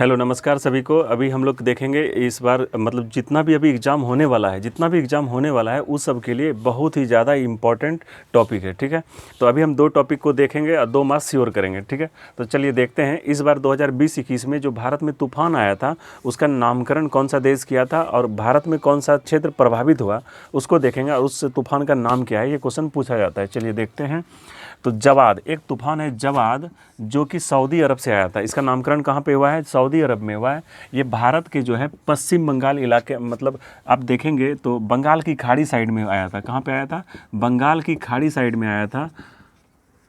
Hello नमस्कार सभी को। अभी हम लोग देखेंगे इस बार मतलब जितना भी अभी एग्ज़ाम होने वाला है उस सब के लिए बहुत ही ज़्यादा इम्पॉर्टेंट टॉपिक है। ठीक है, तो अभी हम 2 टॉपिक को देखेंगे और 2 मार्क्स श्योर करेंगे। ठीक है, तो चलिए देखते हैं इस बार 2020-21 में जो भारत में तूफान आया था उसका नामकरण कौन सा देश किया था और भारत में कौन सा क्षेत्र प्रभावित हुआ उसको देखेंगे और उस तूफान का नाम क्या है, ये क्वेश्चन पूछा जाता है। चलिए देखते हैं। तो जवाद, एक तूफान है जवाद जो कि सऊदी अरब से आया था। इसका नामकरण कहाँ पे हुआ है? सऊदी अरब में हुआ है। ये भारत के जो है पश्चिम बंगाल इलाके, मतलब आप देखेंगे तो बंगाल की खाड़ी साइड में आया था। कहाँ पे आया था? बंगाल की खाड़ी साइड में आया था।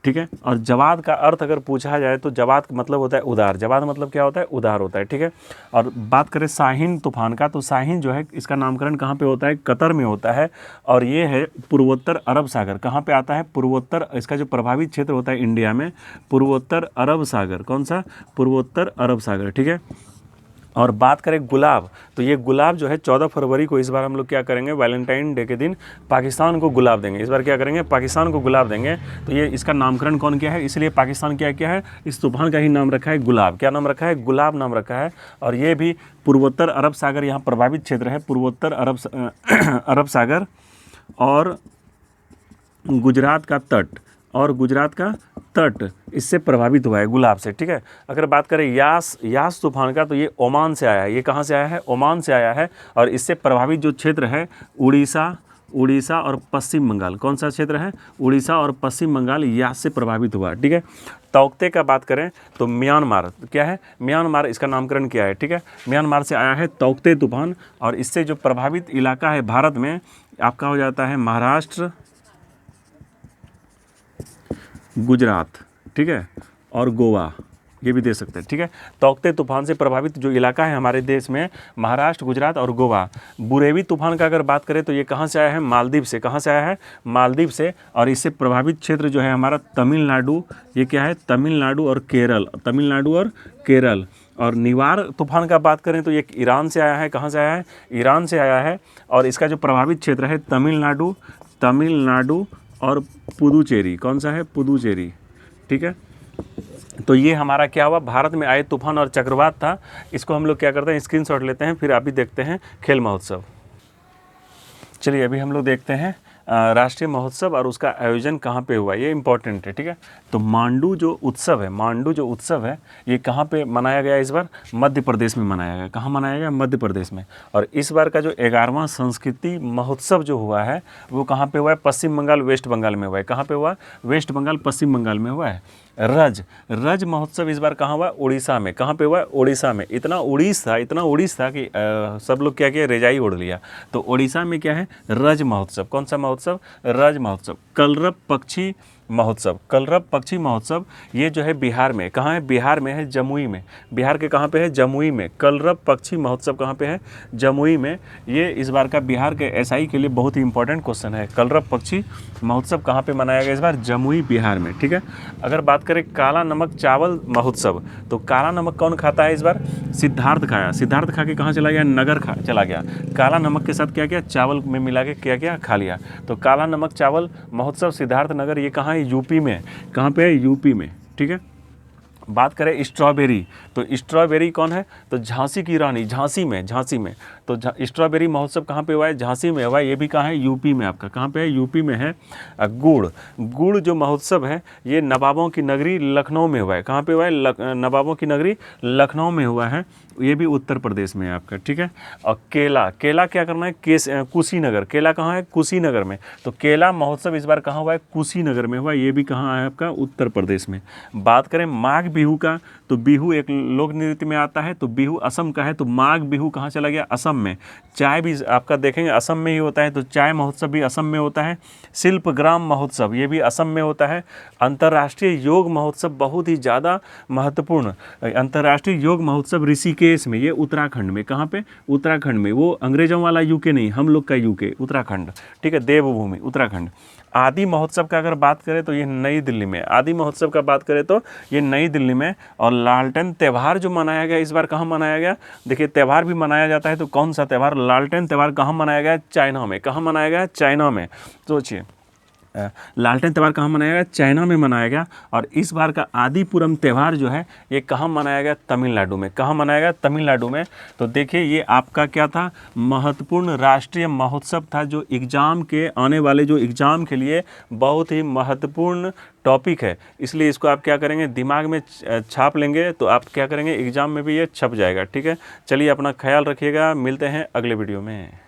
ठीक है, और जवाद का अर्थ अगर पूछा जाए तो जवाद का मतलब होता है उदार। जवाद मतलब क्या होता है? उदार होता है। ठीक है, और बात करें शाहीन तूफान का, तो शाहीन जो है इसका नामकरण कहाँ पे होता है? कतर में होता है और ये है पूर्वोत्तर अरब सागर। कहाँ पे आता है? पूर्वोत्तर, इसका जो प्रभावित क्षेत्र होता है इंडिया में पूर्वोत्तर अरब सागर। कौन सा? पूर्वोत्तर अरब सागर। ठीक है, और बात करें गुलाब, तो ये गुलाब जो है 14 फरवरी को इस बार हम लोग क्या करेंगे? वैलेंटाइन डे के दिन पाकिस्तान को गुलाब देंगे। इस बार क्या करेंगे? पाकिस्तान को गुलाब देंगे। तो ये इसका नामकरण कौन किया है? इसलिए पाकिस्तान क्या है? इस तूफान का ही नाम रखा है गुलाब। क्या नाम रखा है? गुलाब नाम रखा है। और ये भी पूर्वोत्तर अरब सागर यहाँ प्रभावित क्षेत्र है, पूर्वोत्तर अरब सागर और गुजरात का तट इससे प्रभावित हुआ है गुलाब से। ठीक है, अगर बात करें यास तूफान का, तो ये ओमान से आया है। ये कहाँ से आया है? ओमान से आया है। और इससे प्रभावित जो क्षेत्र है उड़ीसा और पश्चिम बंगाल। कौन सा क्षेत्र है? उड़ीसा और पश्चिम बंगाल यास से प्रभावित हुआ। ठीक है, तौकते का बात करें तो म्यांमार, क्या है? म्यांमार इसका नामकरण किया है। ठीक है, म्यांमार से आया है तौकते तूफान। और इससे जो प्रभावित इलाका है भारत में आपका हो जाता है महाराष्ट्र, गुजरात, ठीक है, और गोवा, ये भी दे सकते हैं। ठीक है, तौकते तूफान से प्रभावित जो इलाका है हमारे देश में महाराष्ट्र, गुजरात और गोवा। बुरेवी तूफान का अगर बात करें तो ये कहाँ से आया है? मालदीव से। कहाँ से आया है? मालदीव से। और इससे प्रभावित क्षेत्र जो है हमारा तमिलनाडु, ये क्या है? तमिलनाडु और केरल। और निवार तूफान का बात करें तो ये ईरान से आया है। कहाँ से आया है? ईरान से आया है। और इसका जो प्रभावित क्षेत्र है तमिलनाडु और पुदुचेरी। कौन सा है? पुदुचेरी। ठीक है, तो ये हमारा क्या हुआ? भारत में आए तूफान और चक्रवात था। इसको हम लोग क्या करते हैं? स्क्रीनशॉट लेते हैं, फिर अभी देखते हैं खेल महोत्सव। चलिए अभी हम लोग देखते हैं राष्ट्रीय महोत्सव और उसका आयोजन कहाँ पे हुआ, ये इंपॉर्टेंट है। ठीक है, तो मांडू जो उत्सव है ये कहाँ पे मनाया गया? इस बार मध्य प्रदेश में मनाया गया। कहाँ मनाया गया? मध्य प्रदेश में। और इस बार का जो 11वां संस्कृति महोत्सव जो हुआ है वो कहाँ पे हुआ है? पश्चिम बंगाल, वेस्ट बंगाल में हुआ है। कहाँ पे हुआ? वेस्ट बंगाल, पश्चिम बंगाल में हुआ है। रज महोत्सव इस बार कहाँ हुआ? उड़ीसा में। कहाँ पे हुआ? उड़ीसा में। इतना उड़ीस था कि सब लोग क्या किया? रेजाई ओढ़ लिया। तो उड़ीसा में क्या है? रज महोत्सव। कौन सा महोत्सव? रज महोत्सव। कलरव पक्षी महोत्सव ये जो है बिहार में। कहाँ है? बिहार में है, जमुई में। बिहार के कहाँ पे है? जमुई में। कलरव पक्षी महोत्सव कहाँ पे है? जमुई में। ये इस बार का बिहार के एसआई के लिए बहुत ही इंपॉर्टेंट क्वेश्चन है। कलरव पक्षी महोत्सव कहाँ पे मनाया गया इस बार? जमुई, बिहार में। ठीक है, अगर बात करें काला नमक चावल महोत्सव, तो काला नमक कौन खाता है इस बार? सिद्धार्थ खाया। सिद्धार्थ खा के कहाँ चला गया? नगर चला गया। काला नमक के साथ क्या किया? चावल में मिला के क्या खा लिया। तो काला नमक चावल महोत्सव सिद्धार्थ नगर, ये कहाँ है? यूपी में। कहाँ पे है? यूपी में। ठीक है, बात करें स्ट्रॉबेरी, तो स्ट्रॉबेरी कौन है? तो झांसी की रानी, झांसी में। तो स्ट्रॉबेरी महोत्सव कहाँ पे हुआ है? झांसी में हुआ है। ये भी कहाँ है? यूपी में। आपका कहाँ पे है? यूपी में है। गुड़ जो महोत्सव है ये नवाबों की नगरी लखनऊ में हुआ है। कहाँ पे हुआ है? नवाबों की नगरी लखनऊ में हुआ है। ये भी उत्तर प्रदेश में है आपका। ठीक है, और केला क्या करना है? कुशीनगर। केला कहाँ है? कुशीनगर में। तो केला महोत्सव इस बार कहाँ हुआ है? कुशीनगर में हुआ। ये भी कहाँ है? आपका उत्तर प्रदेश में। बात करें माघ बिहू का, तो बिहू एक लोक नृत्य में आता है। तो बिहू असम का है, तो माघ बिहू कहाँ चला गया? असम में। चाय भी आपका देखेंगे असम में ही होता है, तो चाय महोत्सव भी असम में होता है। शिल्पग्राम महोत्सव ये भी असम में होता है। अंतर्राष्ट्रीय योग महोत्सव बहुत ही ज़्यादा महत्वपूर्ण, अंतर्राष्ट्रीय योग महोत्सव ऋषिकेश में, ये उत्तराखंड में। कहाँ पे? उत्तराखंड में। वो अंग्रेजों वाला यूके नहीं, हम लोग का यूके, उत्तराखंड। ठीक है, देवभूमि उत्तराखंड। आदि महोत्सव का अगर बात करें तो ये नई दिल्ली में। आदि महोत्सव का बात करें तो ये नई दिल्ली में। और लालटेन त्यौहार जो मनाया गया इस बार कहाँ मनाया गया? देखिए त्यौहार भी मनाया जाता है, तो कौन सा त्यौहार? लालटेन त्यौहार कहाँ मनाया गया? चाइना में। कहाँ मनाया गया? चाइना में। सोचिए लालटेन त्यौहार कहाँ मनाया गया? चाइना में मनाया गया। और इस बार का आदिपुरम त्यौहार जो है ये कहाँ मनाया गया? तमिलनाडु में। कहाँ मनाया गया? तमिलनाडु में। तो देखिए ये आपका क्या था? महत्वपूर्ण राष्ट्रीय महोत्सव था, जो एग्जाम के आने वाले जो एग्जाम के लिए बहुत ही महत्वपूर्ण टॉपिक है। इसलिए इसको आप क्या करेंगे? दिमाग में छाप लेंगे तो आप क्या करेंगे? एग्जाम में भी ये छप जाएगा। ठीक है, चलिए अपना ख्याल रखिएगा, मिलते हैं अगले वीडियो में।